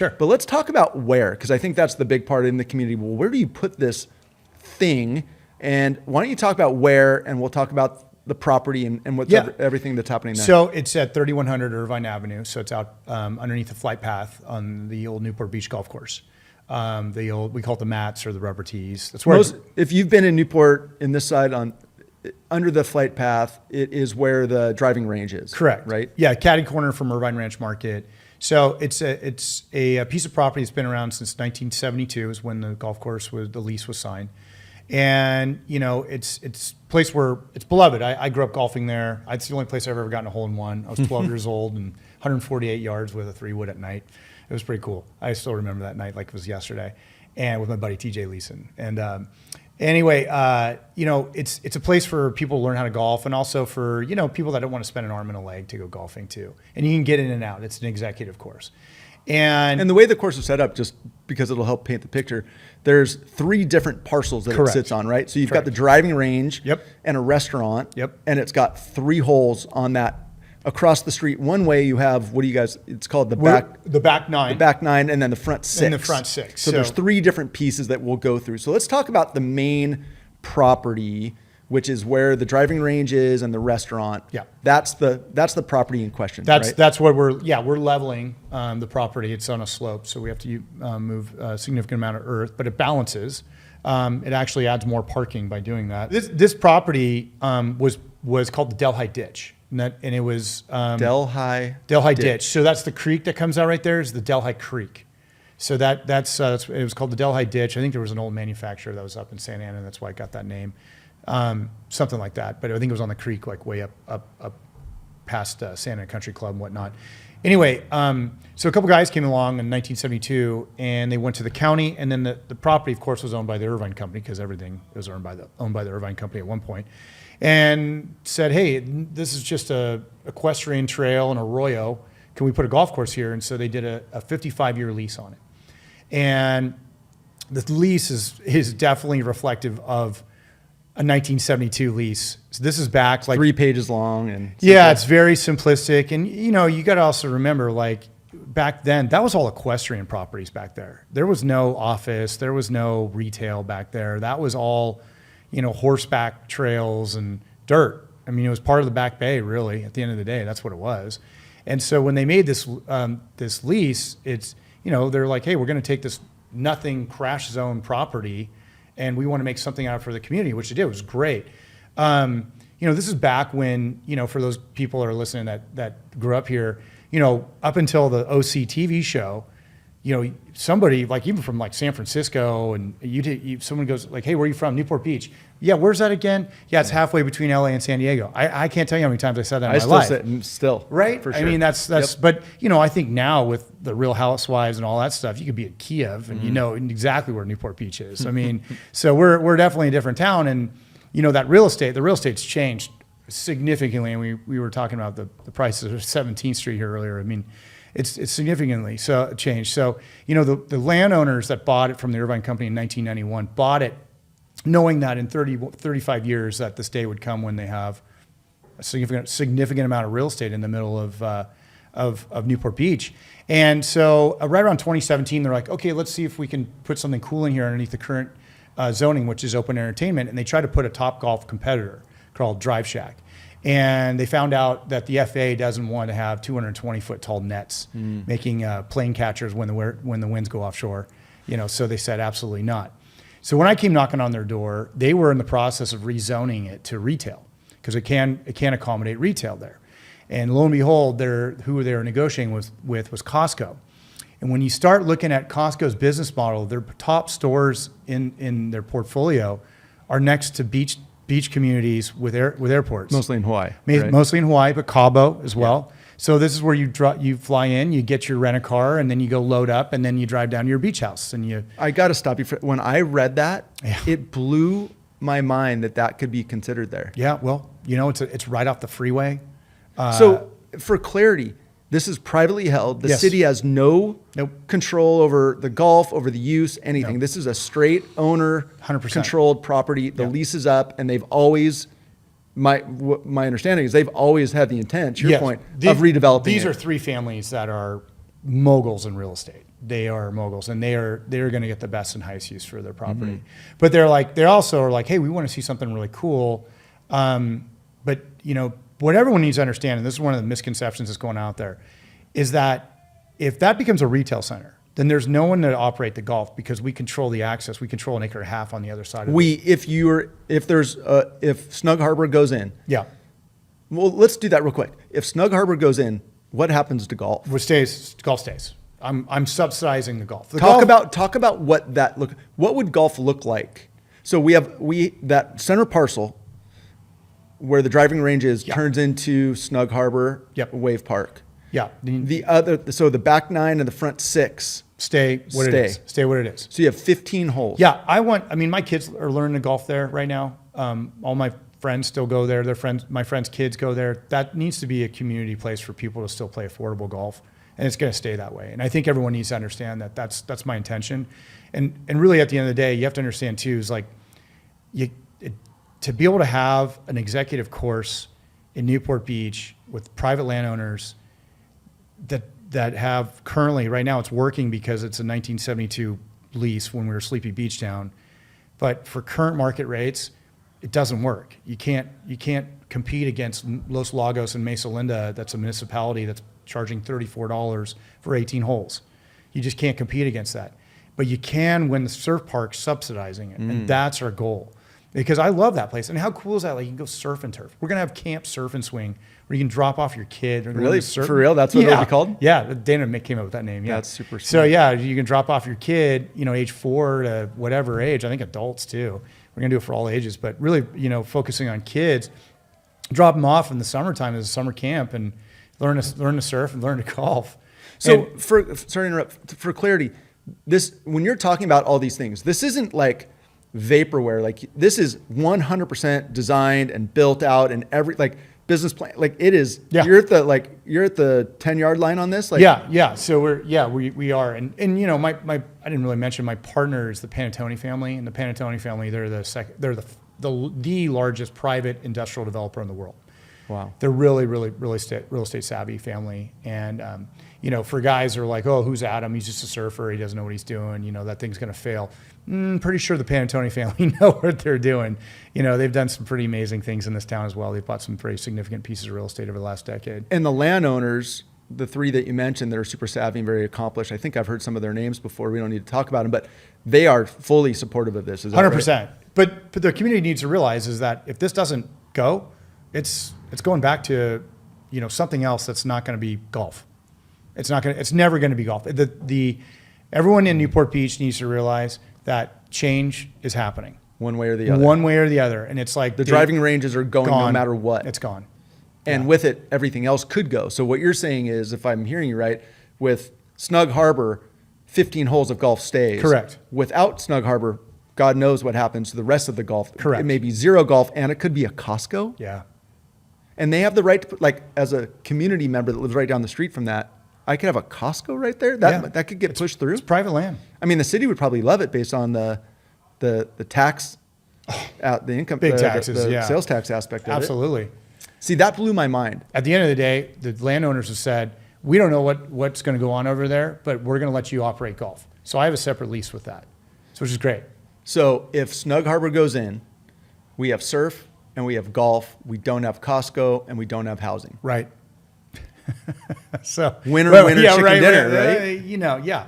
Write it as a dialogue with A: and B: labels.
A: Sure.
B: But let's talk about where, because I think that's the big part in the community. Well, where do you put this thing? And why don't you talk about where, and we'll talk about the property and what's everything that's happening there.
A: So it's at 3100 Irvine Avenue. So it's out underneath the flight path on the old Newport Beach golf course. We call it the mats or the rubber tees. That's where
B: if you've been in Newport in this side under the flight path, it is where the driving range is.
A: Correct.
B: Right?
A: Yeah, catty corner from Irvine Ranch Market. So it's a piece of property that's been around since 1972 is when the golf course the lease was signed. And, it's a place where it's beloved. I grew up golfing there. It's the only place I've ever gotten a hole in one. I was 12 years old and 148 yards with a 3-wood at night. It was pretty cool. I still remember that night like it was yesterday, and with my buddy TJ Leeson. And anyway, it's a place for people to learn how to golf, and also for people that don't want to spend an arm and a leg to go golfing too. And you can get in and out. It's an executive course. And
B: the way the course is set up, just because it'll help paint the picture, there's 3 different parcels that it sits on, right? So you've got the driving range and a restaurant, and it's got 3 holes on that. Across the street, one way you have, it's called the back 9. The back 9, and then the front 6.
A: And the front 6.
B: So there's 3 different pieces that we'll go through. So let's talk about the main property, which is where the driving range is and the restaurant.
A: Yeah.
B: That's the property in question.
A: That's what we're leveling the property. It's on a slope, so we have to move a significant amount of earth, but it balances. It actually adds more parking by doing that. This property was called the Delhi Ditch. And it was
B: Delhi
A: Ditch. So that's the creek that comes out right there is the Delhi Creek. So that's it was called the Delhi Ditch. I think there was an old manufacturer that was up in Santa Ana. That's why I got that name, something like that. But I think it was on the creek, like way up past Santa Ana Country Club and whatnot. Anyway, so a couple guys came along in 1972, and they went to the county, and then the property, of course, was owned by the Irvine Company because everything was owned by the Irvine Company at one point. And said, hey, this is just a equestrian trail and arroyo. Can we put a golf course here? And so they did a 55-year lease on it. And the lease is definitely reflective of a 1972 lease. So this is back like
B: 3 pages long. And
A: it's very simplistic. And, you got to also remember, like, back then, that was all equestrian properties back there. There was no office. There was no retail back there. That was all horseback trails and dirt. I mean, it was part of the Back Bay, really. At the end of the day, that's what it was. And so when they made this lease, it's they're like, hey, we're going to take this nothing crash zone property, and we want to make something out of it for the community, which they did. It was great. This is back when for those people that are listening that grew up here, up until the OC TV show. Somebody like even from like San Francisco, and someone goes like, hey, where are you from? Newport Beach. Yeah, where's that again? Yeah, it's halfway between LA and San Diego. I can't tell you how many times I said that in my life.
B: Still,
A: right?
B: For sure.
A: I mean, that's. But I think now with the Real Housewives and all that stuff, you could be at Kiev and you know exactly where Newport Beach is. I mean, so we're definitely a different town, and the real estate's changed significantly. And we were talking about the prices of 17th Street here earlier. I mean, it's significantly changed. So, the landowners that bought it from the Irvine Company in 1991 bought it knowing that in 35 years that this day would come when they have a significant amount of real estate in the middle of Newport Beach. And so right around 2017, they're like, okay, let's see if we can put something cool in here underneath the current zoning, which is open entertainment. And they tried to put a Topgolf competitor called Drive Shack. And they found out that the FAA doesn't want to have 220-foot tall nets making plane catchers when the winds go offshore. So they said absolutely not. So when I came knocking on their door, they were in the process of rezoning it to retail because it can accommodate retail there. And lo and behold, who they were negotiating with was Costco. And when you start looking at Costco's business model, their top stores in their portfolio are next to beach communities with airports.
B: Mostly in Hawaii. Right?
A: Mostly in Hawaii, but Cabo as well. Yeah. So this is where you fly in, you get your rent-a-car, and then you go load up, and then you drive down to your beach house. And
B: I got to stop you. When I read that, it blew my mind that could be considered there.
A: Yeah, well, it's right off the freeway.
B: So for clarity, this is privately held. The city has no control over the golf, over the use, anything. This is a straight owner
A: 100%
B: controlled property. The lease is up, and they've always, my understanding is they've always had the intent, to your point, of redeveloping
A: These are 3 families that are moguls in real estate. they are moguls, and they're going to get the best and highest use for their property. But they also are like, hey, we want to see something really cool. But what everyone needs to understand, and this is one of the misconceptions that's going out there, is that if that becomes a retail center, then there's no one to operate the golf because we control the access. We control an acre and a half on the other side of it.
B: If Snug Harbor goes in.
A: Yeah.
B: Well, let's do that real quick. If Snug Harbor goes in, what happens to golf?
A: Golf stays. I'm subsidizing the golf.
B: Talk about what would golf look like? So that center parcel where the driving range is turns into Snug Harbor Wave Park.
A: Yeah.
B: The back 9 and the front 6
A: stay what it is. Stay what it is.
B: So you have 15 holes.
A: Yeah. My kids are learning to golf there right now. All my friends still go there. My friends' kids go there. That needs to be a community place for people to still play affordable golf, and it's going to stay that way. And I think everyone needs to understand that that's my intention. And really, at the end of the day, you have to understand too is to be able to have an executive course in Newport Beach with private landowners that have currently right now it's working because it's a 1972 lease when we were Sleepy Beach Town, but for current market rates, it doesn't work. You can't compete against Los Lagos and Mesa Linda. That's a municipality that's charging $34 for 18 holes. You just can't compete against that. But you can when the surf park's subsidizing it, and that's our goal. Because I love that place. And how cool is that? Like you can go surf and turf. We're gonna have camp surf and swing where you can drop off your kid.
B: Really? For real? That's what it'll be called?
A: Yeah, Dana came up with that name. Yeah,
B: that's super sweet.
A: So yeah, you can drop off your kid, age 4 to whatever age. I think adults too. We're gonna do it for all ages, but really, focusing on kids, drop them off in the summertime as a summer camp and learn to surf and learn to golf.
B: So sorry to interrupt. For clarity, when you're talking about all these things, this isn't like vaporware. Like this is 100% designed and built out and business plan. Like it is. Yeah. You're at the 10-yard line on this.
A: Yeah. So we are. And I didn't really mention my partner is the Panatone family, and the Panatone family they're the largest private industrial developer in the world.
B: Wow.
A: They're really real estate savvy family. And, for guys who are like, oh, who's Adam? He's just a surfer. He doesn't know what he's doing. That thing's going to fail. Pretty sure the Panatone family know what they're doing. They've done some pretty amazing things in this town as well. They've bought some pretty significant pieces of real estate over the last decade.
B: And the landowners, the 3 that you mentioned that are super savvy and very accomplished, I think I've heard some of their names before. We don't need to talk about them, but they are fully supportive of this. Is that
A: 100%. Right? But the community needs to realize is that if this doesn't go, it's going back to, something else that's not going to be golf. It's never going to be golf. Everyone in Newport Beach needs to realize that change is happening.
B: One way or the other.
A: And it's like
B: the driving ranges are going no matter what.
A: It's gone.
B: And with it, everything else could go. So what you're saying is, if I'm hearing you right, with Snug Harbor, 15 holes of golf stays.
A: Correct.
B: Without Snug Harbor, God knows what happens to the rest of the golf.
A: Correct.
B: It may be 0 golf, and it could be a Costco.
A: Yeah.
B: And they have the right to put, as a community member that lives right down the street from that, I could have a Costco right there. That could get pushed through.
A: It's private land.
B: I mean, the city would probably love it based on the tax, the income,
A: big taxes,
B: the sales tax aspect of it.
A: Absolutely.
B: See, that blew my mind.
A: At the end of the day, the landowners have said, we don't know what's going to go on over there, but we're going to let you operate golf. So I have a separate lease with that, which is great.
B: So if Snug Harbor goes in, we have surf and we have golf. We don't have Costco and we don't have housing.
A: Right. So
B: winner, chicken dinner, right?
A: Yeah.